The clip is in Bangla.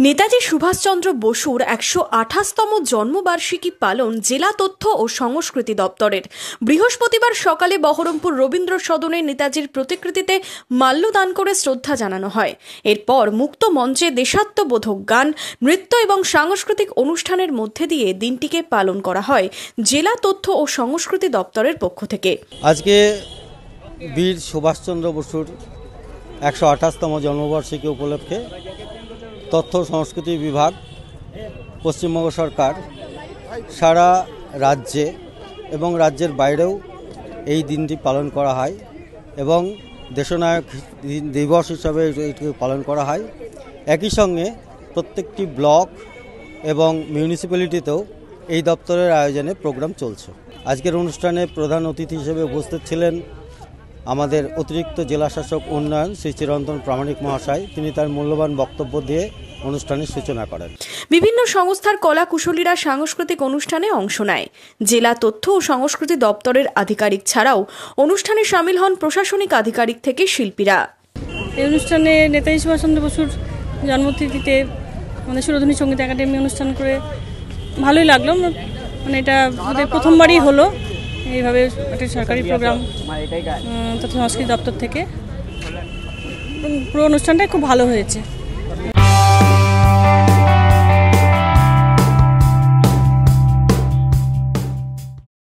নেতাজি সুভাষচন্দ্র বসুর ১২৮তম জন্মবার্ষিকী পালন জেলা তথ্য ও সংস্কৃতি দপ্তরের। বৃহস্পতিবার সকালে বহরমপুর রবীন্দ্র সদনে নেতাজির প্রতিকৃতিতে মাল্যদান করে শ্রদ্ধা জানানো হয়। এরপর মুক্ত মঞ্চে দেশাত্মবোধক গান, নৃত্য এবং সাংস্কৃতিক অনুষ্ঠানের মধ্যে দিয়ে দিনটিকে পালন করা হয় জেলা তথ্য ও সংস্কৃতি দপ্তরের পক্ষ থেকে। আজকে বীর সুভাষচন্দ্র বসুর ১২৮তম জন্মবার্ষিকী উপলক্ষে তথ্য সংস্কৃতি বিভাগ, পশ্চিমবঙ্গ সরকার সারা রাজ্যে এবং রাজ্যের বাইরেও এই দিনটি পালন করা হয় এবং দেশনায়ক দিবস হিসাবে এটিকে পালন করা হয়। একই সঙ্গে প্রত্যেকটি ব্লক এবং মিউনিসিপ্যালিটিতেও এই দপ্তরের আয়োজনে প্রোগ্রাম চলছে। আজকের অনুষ্ঠানে প্রধান অতিথি হিসেবে উপস্থিত ছিলেন আমাদের অতিরিক্ত জেলা শাসক উন্নয়ন শ্রী চিরন্তন প্রামাণিক মহাশয়। তিনি তার মূল্যবান বক্তব্য দিয়ে অনুষ্ঠানের সূচনা করেন। বিভিন্ন সংস্থার কলা কুশলীরা সাংস্কৃতিক অনুষ্ঠানে অংশ নেয়। জেলা তথ্য ও সংস্কৃতি দপ্তরের আধিকারিক ছাড়াও অনুষ্ঠানে সামিল হন প্রশাসনিক আধিকারিক থেকে শিল্পীরা। এই অনুষ্ঠানে নেতাজি সুভাষচন্দ্র বসুর জন্মতিথিতে আমাদের সুরধনী সঙ্গীত একাডেমি অনুষ্ঠান করে ভালোই লাগলো। মানে এটা আমাদের প্রথমবারই হলো এইভাবে একটা সরকারি প্রোগ্রাম তথ্য সংস্কৃতি দপ্তর থেকে। পুরো অনুষ্ঠানটাই খুব ভালো হয়েছে।